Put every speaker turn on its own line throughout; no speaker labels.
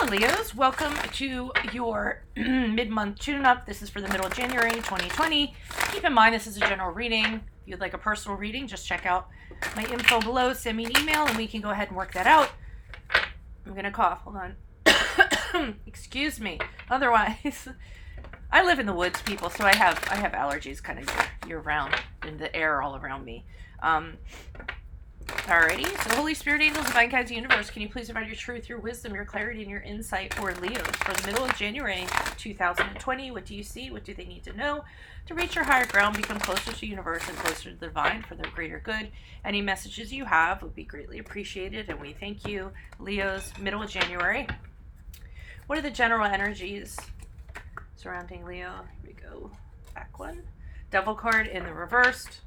Hello, Leos. Welcome to your mid-month tune-up. This is for the middle of January 2020. Keep in mind, this is a general reading. If you'd like a personal reading, just check out my info below. Send me an email, and we can go ahead and work that out. I'm going to cough. Hold on. Excuse me. Otherwise, I live in the woods, people, so I have allergies kind of year-round in the air all around me. Alrighty, so Holy Spirit, angels, divine guides, universe, can you please provide your truth, your wisdom, your clarity, and your insight for Leos for the middle of January 2020? What do you see? What do they need to know to reach your higher ground, become closer to the universe and closer to the divine for their greater good? Any messages you have would be greatly appreciated, and we thank you, Leos, middle of January. What are the general energies surrounding Leo? Here we go. Back one. Devil card in the reversed.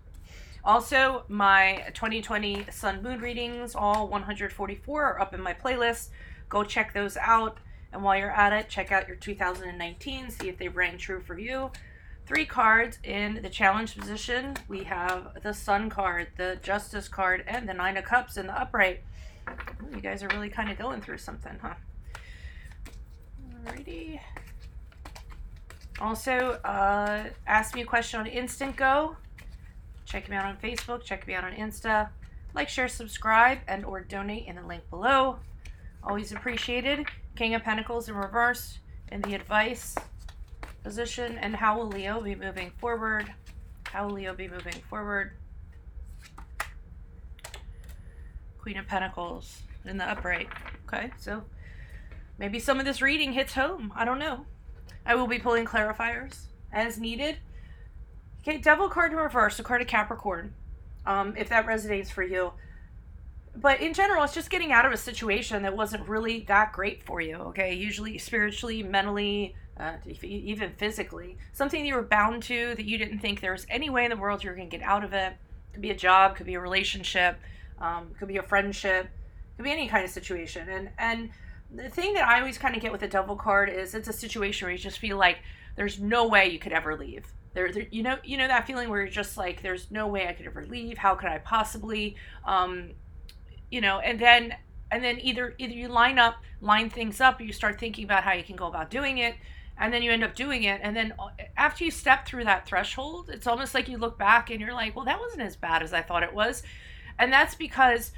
Also, my 2020 Sun Moon readings, all 144, are up in my playlist. Go check those out. And while you're at it, check out your 2019, see if they rang true for you. 3 cards in the challenge position. We have the Sun card, the Justice card, and the 9 of Cups in the upright. Ooh, you guys are really kind of going through something, huh? Alrighty. Also, ask me a question on Instant Go. Check me out on Facebook, check me out on Insta. Like, share, subscribe, and or donate in the link below. Always appreciated. King of Pentacles in reverse in the advice position. And how will Leo be moving forward? How will Leo be moving forward? Queen of Pentacles in the upright. Okay, so maybe some of this reading hits home. I don't know. I will be pulling clarifiers as needed. Okay, Devil card in reverse, a card of Capricorn, if that resonates for you. But in general, it's just getting out of a situation that wasn't really that great for you, okay? Usually spiritually, mentally, even physically. Something you were bound to that you didn't think there was any way in the world you were going to get out of it. Could be a job, could be a relationship, could be a friendship, could be any kind of situation. And the thing that I always kind of get with the Devil card is it's a situation where you just feel like there's no way you could ever leave. You know that feeling where you're just like, there's no way I could ever leave. How could I possibly, and then either you line things up, or you start thinking about how you can go about doing it, and then you end up doing it. And then after you step through that threshold, it's almost like you look back and you're like, well, that wasn't as bad as I thought it was. And that's because,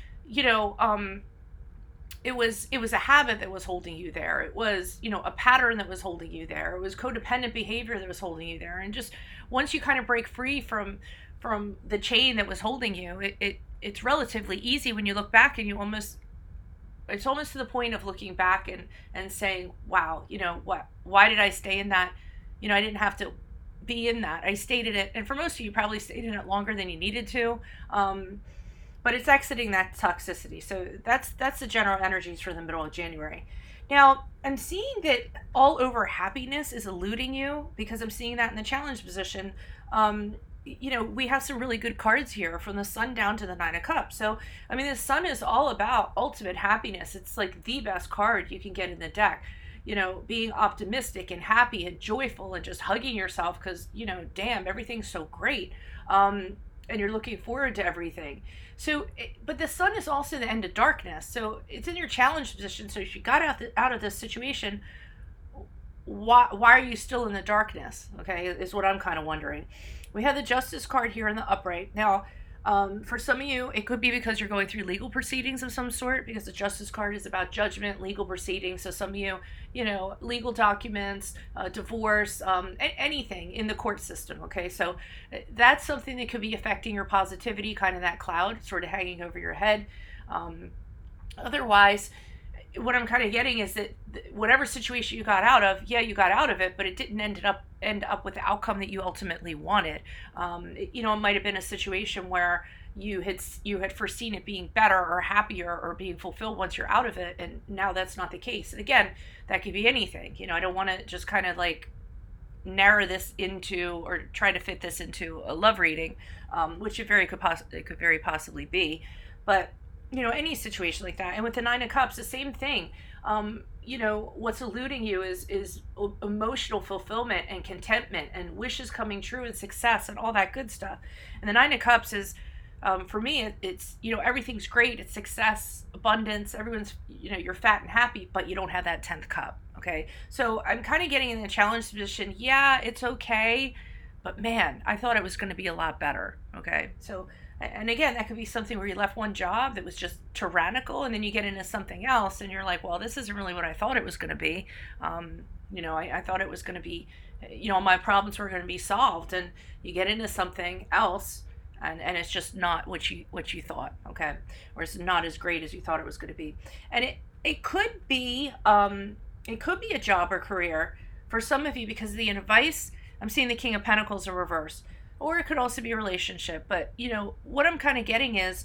it was a habit that was holding you there. It was, a pattern that was holding you there. It was codependent behavior that was holding you there. And just once you kind of break free from the chain that was holding you, it's relatively easy when you look back, and it's almost to the point of looking back and saying, wow, why did I stay in that? I didn't have to be in that. I stayed in it. And for most of you, probably stayed in it longer than you needed to. But it's exiting that toxicity. So that's the general energies for the middle of January. Now, I'm seeing that all over happiness is eluding you, because I'm seeing that in the challenge position. We have some really good cards here, from the Sun down to the 9 of Cups. So, the Sun is all about ultimate happiness. It's like the best card you can get in the deck. Being optimistic and happy and joyful and just hugging yourself because, damn, everything's so great. And you're looking forward to everything. So, but the Sun is also the end of darkness. So it's in your challenge position. So if you got out of this situation, why are you still in the darkness? Okay, is what I'm kind of wondering. We have the Justice card here in the upright. Now, for some of you, it could be because you're going through legal proceedings of some sort, because the Justice card is about judgment, legal proceedings. So some of you, legal documents, divorce, anything in the court system. Okay, so that's something that could be affecting your positivity, kind of that cloud sort of hanging over your head. Otherwise, what I'm kind of getting is that whatever situation you got out of, you got out of it, but it didn't end up with the outcome that you ultimately wanted. It might have been a situation where you had foreseen it being better or happier or being fulfilled once you're out of it, and now that's not the case. And again, that could be anything. I don't want to just kind of like narrow this into, or try to fit this into a love reading, which it could very possibly be, but any situation like that. And with the 9 of Cups, the same thing. What's eluding you is emotional fulfillment and contentment and wishes coming true and success and all that good stuff. And the 9 of Cups is For me, it's, everything's great. It's success, abundance. Everyone's, you're fat and happy, but you don't have that 10th cup. Okay. So I'm kind of getting in the challenge position. Yeah, it's okay. But man, I thought it was going to be a lot better. Okay. So, and again, that could be something where you left one job that was just tyrannical, and then you get into something else and you're like, well, this isn't really what I thought it was going to be. I thought it was going to be, my problems were going to be solved, and you get into something else, and it's just not what you thought. Okay. Or it's not as great as you thought it was going to be. And it could be, a job or career for some of you, because the advice, I'm seeing the King of Pentacles in reverse, or it could also be a relationship. But what I'm kind of getting is,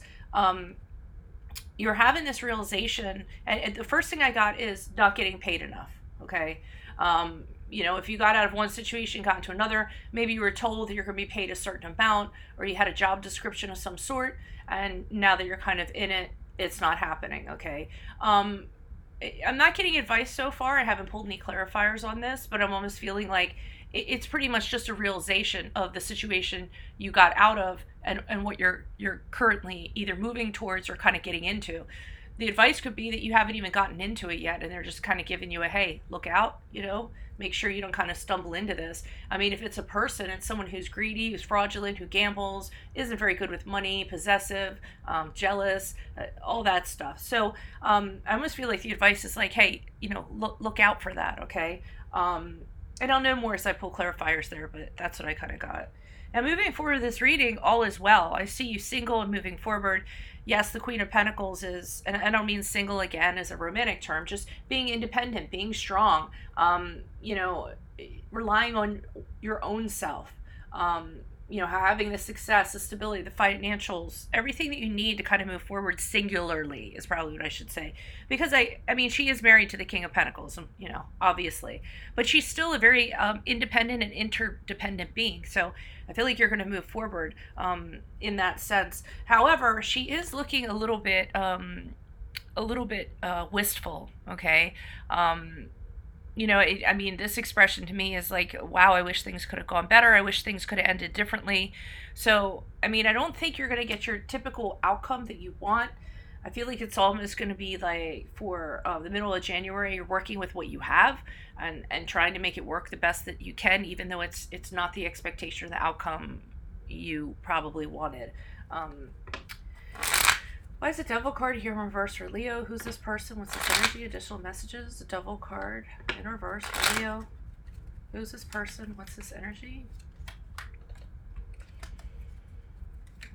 you're having this realization, and the first thing I got is not getting paid enough. Okay. If you got out of one situation, got into another, maybe you were told that you're going to be paid a certain amount, or you had a job description of some sort, and now that you're kind of in it, it's not happening. Okay. I'm not getting advice so far. I haven't pulled any clarifiers on this, but I'm almost feeling like it's pretty much just a realization of the situation you got out of, and what you're currently either moving towards or kind of getting into. The advice could be that you haven't even gotten into it yet, and they're just kind of giving you a, hey, look out, make sure you don't kind of stumble into this. I mean, if it's a person, it's someone who's greedy, who's fraudulent, who gambles, isn't very good with money, possessive, jealous, all that stuff. So I almost feel like the advice is like, hey, look out for that, okay? And I'll know more as I pull clarifiers there, but that's what I kind of got. Now, moving forward with this reading, all is well. I see you single and moving forward. Yes, the Queen of Pentacles is, and I don't mean single again as a romantic term, just being independent, being strong, relying on your own self, having the success, the stability, the financials, everything that you need to kind of move forward singularly is probably what I should say. Because I mean, she is married to the King of Pentacles, obviously, but she's still a very independent and interdependent being. So I feel like you're going to move forward in that sense. However, she is looking a little bit wistful. Okay. This expression to me is like, wow, I wish things could have gone better. I wish things could have ended differently. So, I don't think you're going to get your typical outcome that you want. I feel like it's almost going to be like for the middle of January, you're working with what you have, and trying to make it work the best that you can, even though it's not the expectation or the outcome you probably wanted. Why is the Devil card here in reverse for Leo? Who's this person? What's this energy? Additional messages. The Devil card in reverse for Leo. Who's this person? What's this energy?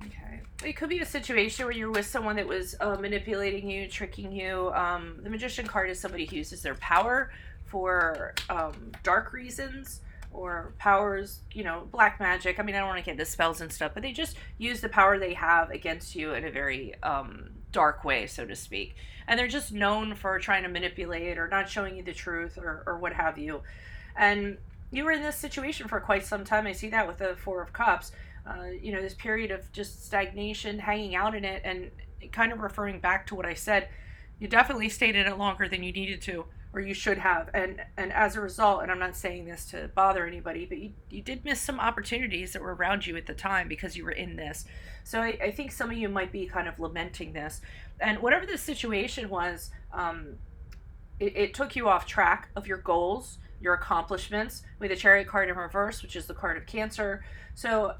Okay. It could be a situation where you're with someone that was manipulating you, tricking you. The Magician card is somebody who uses their power for dark reasons, or powers, black magic. I don't want to get into spells and stuff, but they just use the power they have against you in a very dark way, so to speak. And they're just known for trying to manipulate or not showing you the truth, or what have you. And you were in this situation for quite some time. I see that with the Four of Cups. This period of just stagnation, hanging out in it, and kind of referring back to what I said. You definitely stayed in it longer than you needed to, or you should have, and as a result, and I'm not saying this to bother anybody, but you did miss some opportunities that were around you at the time because you were in this. So I think some of you might be kind of lamenting this, and whatever the situation was, it took you off track of your goals, your accomplishments, with the Chariot card in reverse, which is the card of Cancer. So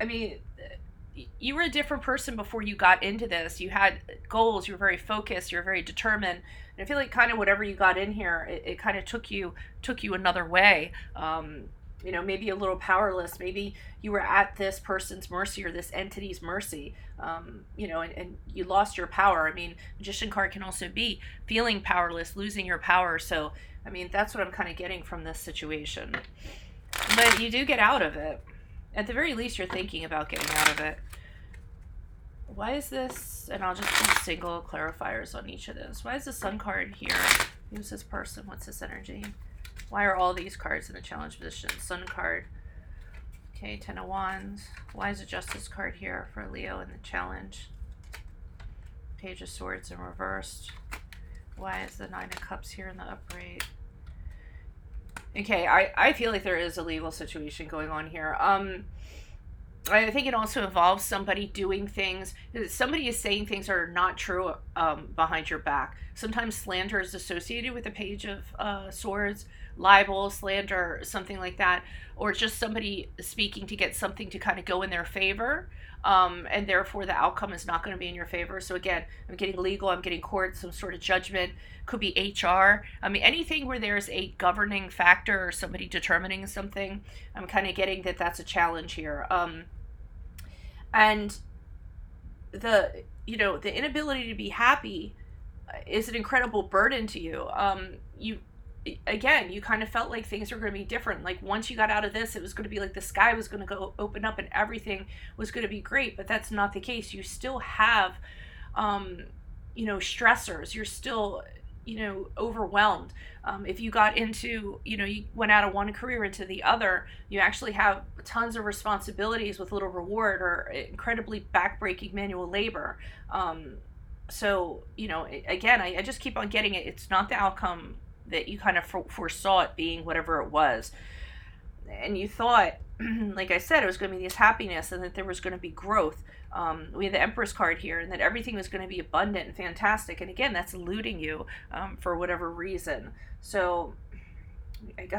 you were a different person before you got into this. You had goals, you were very focused, you were very determined. And I feel like kind of whatever you got in here, it kind of took you another way. Maybe a little powerless. Maybe you were at this person's mercy, or this entity's mercy, and you lost your power. Magician card can also be feeling powerless, losing your power. So, that's what I'm kind of getting from this situation. But you do get out of it. At the very least, you're thinking about getting out of it. Why is this, and I'll just do single clarifiers on each of this. Why is the Sun card here? Who's this person? What's this energy? Why are all these cards in the challenge position? Sun card. Okay, Ten of Wands. Why is the Justice card here for Leo in the challenge? Page of Swords in reversed. Why is the Nine of Cups here in the upright? Okay, I feel like there is a legal situation going on here. I think it also involves somebody doing things. Somebody is saying things that are not true behind your back. Sometimes slander is associated with a page of swords, libel, slander, something like that, or just somebody speaking to get something to kind of go in their favor. And therefore, the outcome is not going to be in your favor. So again, I'm getting legal. I'm getting court, some sort of judgment. Could be HR. I mean, anything where there's a governing factor or somebody determining something. I'm kind of getting that that's a challenge here. And the inability to be happy is an incredible burden to you. You kind of felt like things were going to be different. Like once you got out of this, it was going to be like the sky was going to go open up and everything was going to be great. But that's not the case. You still have stressors. You're still overwhelmed. If you got into, you went out of one career into the other, you actually have tons of responsibilities with little reward or incredibly backbreaking manual labor. So, again, I just keep on getting it. It's not the outcome that you kind of foresaw it being, whatever it was. And you thought, like I said, it was going to be this happiness and that there was going to be growth. We have the Empress card here, and that everything was going to be abundant and fantastic. And again, that's eluding you for whatever reason. So it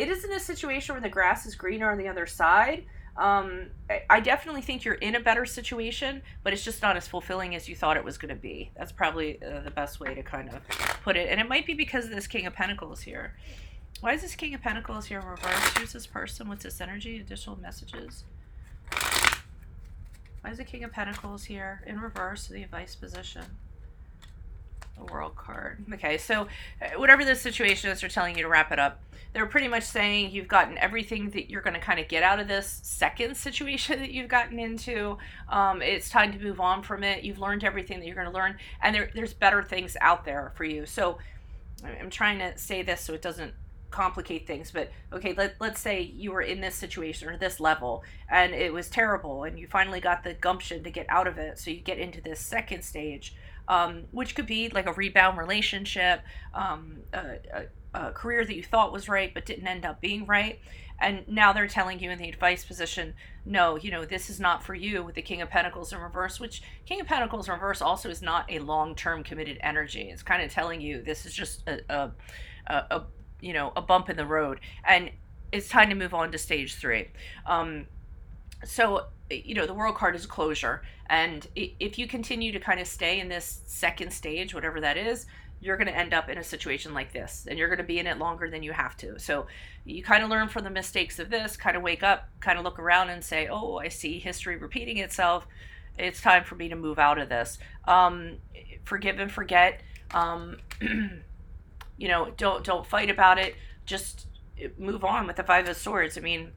isn't a situation where the grass is greener on the other side. I definitely think you're in a better situation, but it's just not as fulfilling as you thought it was going to be. That's probably the best way to kind of put it. And it might be because of this King of Pentacles here. Why is this King of Pentacles here in reverse? Who's this person? What's this energy? Additional messages. Why is the King of Pentacles here in reverse to the advice position? The World card. Okay, so whatever the situation is, they're telling you to wrap it up. They're pretty much saying you've gotten everything that you're going to kind of get out of this second situation that you've gotten into. It's time to move on from it. You've learned everything that you're going to learn, and there's better things out there for you. So I'm trying to say this so it doesn't complicate things, but okay, let's say you were in this situation or this level and it was terrible and you finally got the gumption to get out of it, so you get into this second stage, which could be like a rebound relationship, a career that you thought was right but didn't end up being right, and now they're telling you in the advice position, no, this is not for you, with the King of Pentacles in reverse, which King of Pentacles in reverse also is not a long-term committed energy. It's kind of telling you this is just a bump in the road, and it's time to move on to stage 3. So, the World card is closure, and if you continue to kind of stay in this second stage, whatever that is, you're going to end up in a situation like this, and you're going to be in it longer than you have to. So you kind of learn from the mistakes of this, kind of wake up, kind of look around and say, oh, I see history repeating itself. It's time for me to move out of this. Forgive and forget. Don't fight about it. Just move on with the Five of Swords. I mean,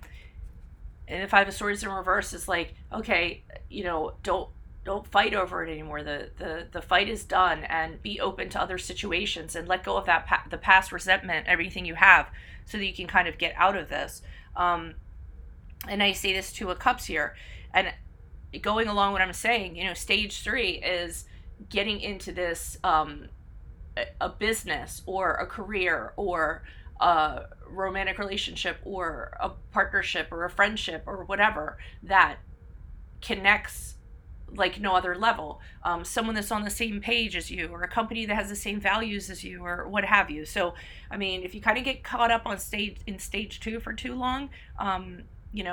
and the Five of Swords in reverse is like, okay, don't fight over it anymore. The fight is done, and be open to other situations and let go of that the past resentment, everything you have, so that you can kind of get out of this. And I say this to a Cups here, and going along what I'm saying, stage 3 is getting into this a business or a career or a romantic relationship or a partnership or a friendship or whatever that connects like no other level. Someone that's on the same page as you, or a company that has the same values as you, or what have you. So, I mean, if you kind of get caught up on stage 2 for too long,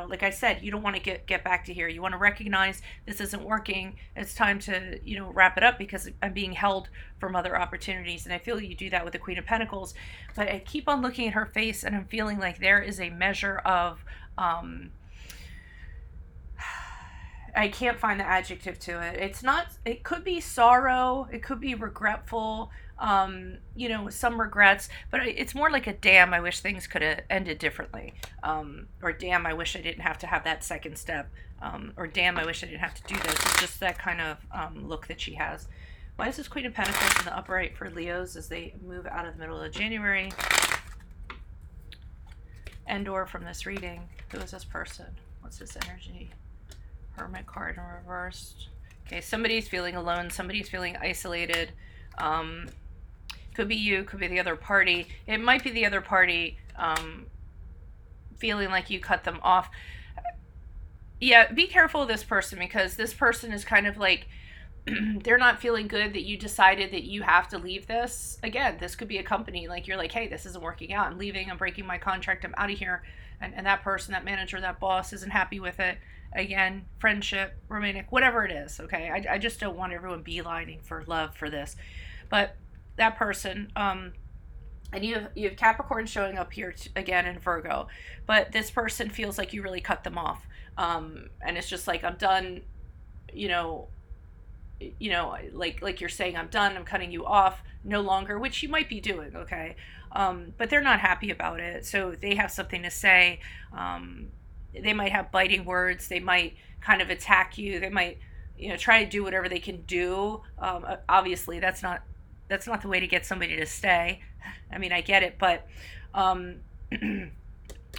like I said, you don't want to get back to here. You want to recognize this isn't working. It's time to, wrap it up, because I'm being held from other opportunities. And I feel you do that with the Queen of Pentacles. But I keep on looking at her face, and I'm feeling like there is a measure of, I can't find the adjective to it. It could be sorrow. It could be regretful. Some regrets, but it's more like a damn, I wish things could have ended differently. Or damn, I wish I didn't have to have that second step. Or damn, I wish I didn't have to do this. It's just that kind of look that she has. Why is this Queen of Pentacles in the upright for Leos as they move out of the middle of January? And/or from this reading, who is this person? What's this energy? Hermit card in reversed. Okay, somebody's feeling alone. Somebody's feeling isolated. Could be you, could be the other party. It might be the other party feeling like you cut them off. Yeah, be careful of this person, because this person is kind of like, they're not feeling good that you decided that you have to leave this. Again, this could be a company, like you're like, hey, this isn't working out, I'm leaving, I'm breaking my contract, I'm out of here. And that person, that manager, that boss isn't happy with it. Again, friendship, romantic, whatever it is, okay? I just don't want everyone beelining for love for this. But that person, and you have Capricorn showing up here again in Virgo, but this person feels like you really cut them off, and it's just like, I'm done, you know, like you're saying, I'm done, I'm cutting you off, no longer, which you might be doing, okay, but they're not happy about it, so they have something to say. They might have biting words, they might kind of attack you, they might, try to do whatever they can do. Obviously that's not the way to get somebody to stay. I mean, I get it, but um,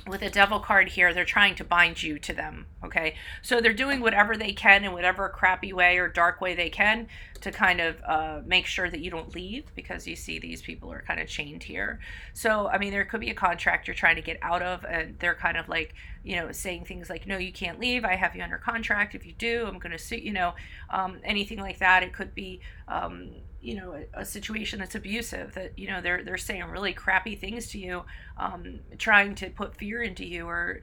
with a devil card here, they're trying to bind you to them. Okay, so they're doing whatever they can in whatever crappy way or dark way they can to kind of make sure that you don't leave, because you see these people are kind of chained here. So I mean, there could be a contract you're trying to get out of, and they're kind of like, saying things like, no, you can't leave, I have you under contract, if you do, I'm going to sue, anything like that. It could be a situation that's abusive, that they're saying really crappy things to you, trying to put fear into you, or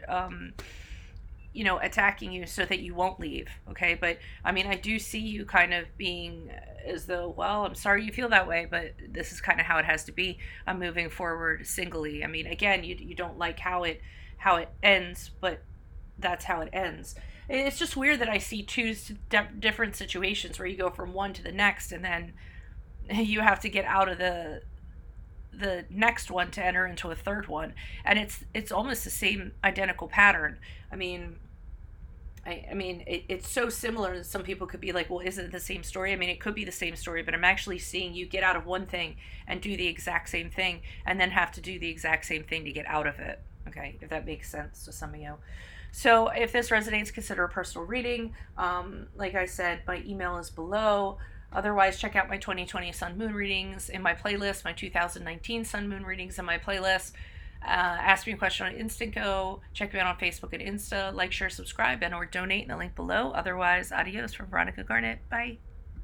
attacking you so that you won't leave. Okay, but I mean, I do see you kind of being as though, well, I'm sorry you feel that way, but this is kind of how it has to be. I'm moving forward singly. I mean, again, you don't like how it ends, but that's how it ends. It's just weird that I see two different situations where you go from one to the next, and then you have to get out of the next one to enter into a third one, and it's almost the same identical pattern. I mean, it's so similar that some people could be like, well, isn't it the same story? I mean, it could be the same story, but I'm actually seeing you get out of one thing and do the exact same thing, and then have to do the exact same thing to get out of it. Okay, if that makes sense to some of you. So if this resonates, consider a personal reading. Like I said, my email is below. Otherwise, check out my 2020 Sun Moon readings in my playlist, my 2019 Sun Moon readings in my playlist. Ask me a question on Instant Go. Check me out on Facebook and Insta. Like, share, subscribe, and or donate in the link below. Otherwise, adios from Veronica Garnett. Bye.